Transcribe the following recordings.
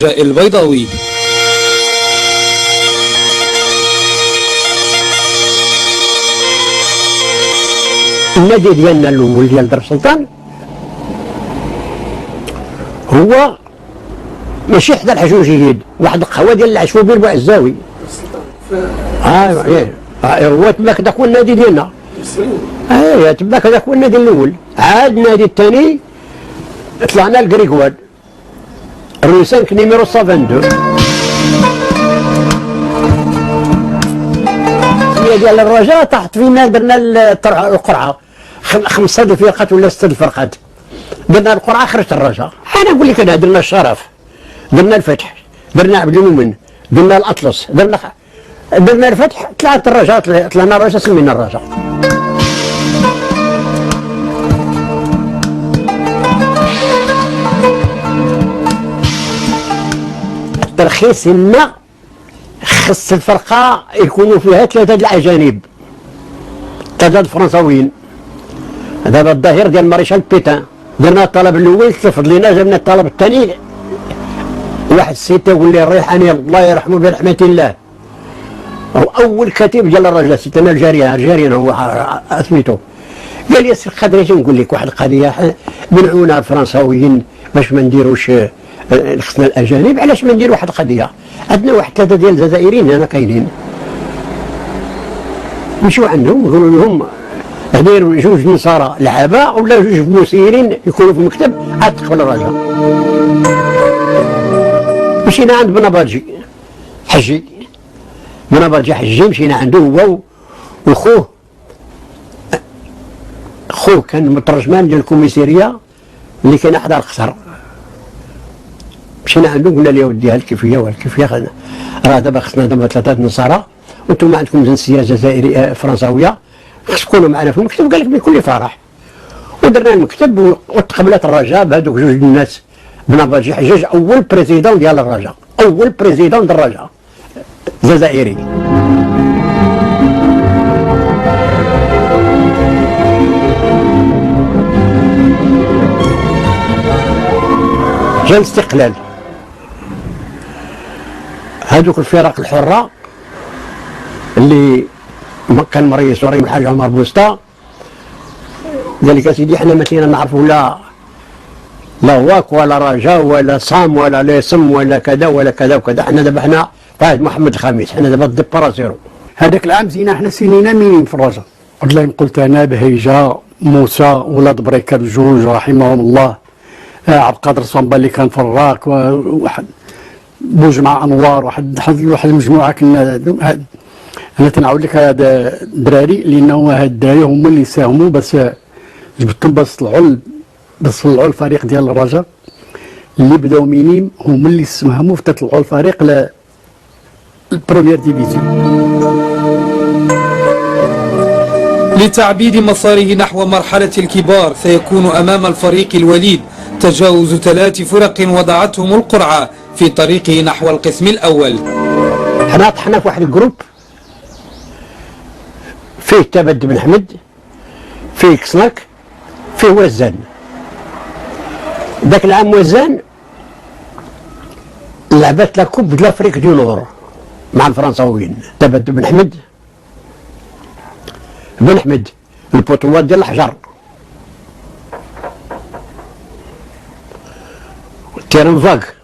البيضاوي. النادي ديالنا الاول ديال در السلطان هو ماشي حدا الحجوجيين، واحد القهوه ديال العشوبي البوعزاوي. هو تماك داك هو النادي ديالنا. تماك داك هو النادي الاول. عاد النادي الثاني طلعنا لكريكوان الروسانك نيميرو 122 ديال الرجاء. طاحت فينا درنا القرعه 5 الفرقات ولا 6 الفرقات. درنا القرعه خرجت الرجاء. انا نقول لك انا درنا الشرف، درنا الفتح، درنا عبد المؤمن، درنا الاطلس، درنا الفتح. طلعت الرجاء، طلعنا الرجاء، سمينا الرجاء. الترخيص هنا خص الفرقه يكونوا فيها 3 الاجانب، 3 الفرنساويين. هذا الظهير ديال ماريشال بيتان. درنا الطلب الاول ترفض لينا، جبنا الطلب الثاني واحد السيد واللي الريحاني الله يرحمه برحمه الله، هو اول كاتب ديال الرجاء، سيتنا الجاريان هو سميتو. قال لي السي القادري اش نقول لك واحد القضيه، منعونا الفرنساويين باش ما نديروش خصنا الاجانب. علاش ما ندير واحد القضيه؟ عندنا واحد 3 ديال الجزائريين هنا كاينين، نمشيو عندهم نقولوا لهم داير 2 نصارى لعابه ولا 2 مسيرين يكونوا في المكتب عاد تقبل الرجاء. مشينا عند بناباجي حجي، بناباجي حجي مشينا عنده هو وخوه. خوه كان مترجمان ديال الكوميساريه اللي كان احد القصر. مشينا عنده قلنا له يا ودي هالكيفيه وهالكيفيه، راه دابا خصنا دابا 3 نصارى وانتم عندكم جنسيه جزائريه فرنساويه، خص تكونوا معنا في المكتب. قال لك بكل فرح. ودرنا المكتب وتقبلت الرجاء بهذوك 2 الناس. بناباجي حجاج اول بريزيدون ديال الرجاء، اول بريزيدون ديال الرجاء جزائري. جا الاستقلال، هذوك الفرق الحره اللي كان مريس وريم الحاج عمر بوسطه قال لك اسيدي حنا ما كاين نعرفوا لا واك ولا رجاء ولا صام ولا ليسم ولا كذا ولا كذا وكذا. حنا دابا حنا قائد محمد الخامس، حنا دابا ضد باراسيرو. هذاك العام زينا حنا سنينا مينين في الرجاء. والله قلت انا بهيجه موسى ولاد بريكه بجوج رحمهم الله، عبد القادر صنبا اللي كان فراك، وواحد بوجمع انوار، واحد المجموعه. كنا انا تنعاود لك هذا الدراري لانه هاد الدراري هما اللي ساهموا باش جبتهم باش طلعوا الفريق ديال الرجاء اللي بداو مينيم، هما اللي ساهموا في تطلعوا الفريق للبروميير ديفيزيون. لتعبيد مساره نحو مرحلة الكبار سيكون أمام الفريق الوليد تجاوز 3 فرق وضعتهم القرعة في طريقه نحو القسم الأول. حنا طحنا في واحد الجروب فيه تبد بن حمد، فيه كسناك، فيه وزان. ذاك العام وزان لعبت لا كوب د لافريك دو نور مع الفرنساويين. تبد بن حمد البطولات ديال الحجر، تيران فاك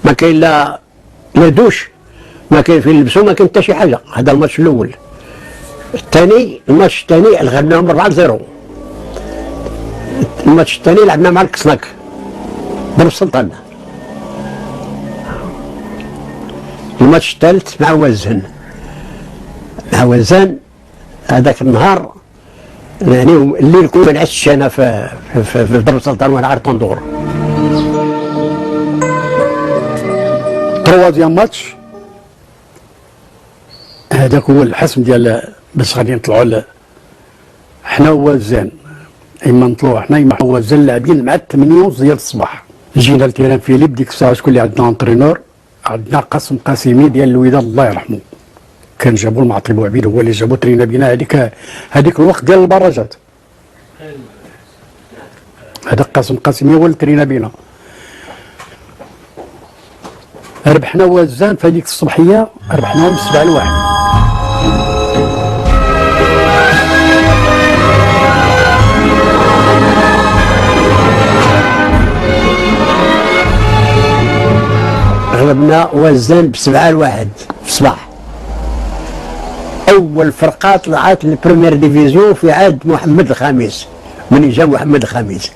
ما كاين لا دوش، ما كاين فين نلبسو، ما كاين حتى شي حاجه. هذا الماتش الاول. الماتش الثاني غلبناهم 4-0. الماتش الثاني لعبنا مع الكسناك در السلطان. الماتش الثالث مع وزان. هذاك النهار يعني الليل كله ما نعسش انا في در السلطان وانا عارف طندور. تروازيام ماتش هذاك هو الحسم ديال باش غادي نطلعوا حنا ووزان. اما نطلعوا حنا اما وزان لاعبين مع 8:30 ديال الصباح. جينا لتيران فيليب ديك الساعه شكون اللي عندنا انترينور؟ عندنا قاسمي ديال الوداد الله يرحمه، كان جابوا المعطي بوعبيد هو اللي جابوا ترينا بينا هذيك الوقت ديال البراجات. هذا قاسمي هو اللي ترينا بينا. ربحنا وزان في هذيك الصبحيه، ربحناهم ب7-1. غلبنا وزان ب7-1 في الصباح. اول فرقه طلعت للبريمير ديفيزيون في عهد محمد الخامس، من جا محمد الخامس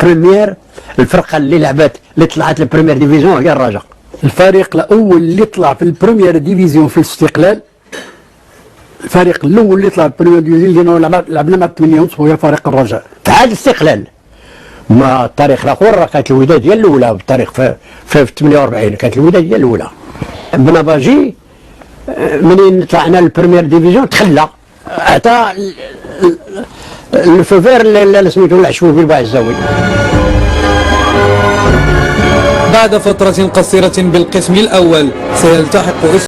بريمير. الفرقه اللي لعبت اللي طلعت للبريمير ديفيزيون هي الرجاء. الفريق الاول اللي طلع في البريمير ديفيزيون في الاستقلال، الفريق الاول اللي طلع في البريمير ديفيزيون اللي لعبنا مع 8 ونص هو فريق الرجاء في عهد الاستقلال. ما التاريخ الاخر كانت الوداد هي الاولى، بالتاريخ في 48 كانت الوداد هي الاولى. بناباجي منين طلعنا للبريمير ديفيزيون تخلى، عطى الفوفير اللي سميتو العشوفي البعزاوي. بعد فترة قصيرة بالقسم الأول سيلتحق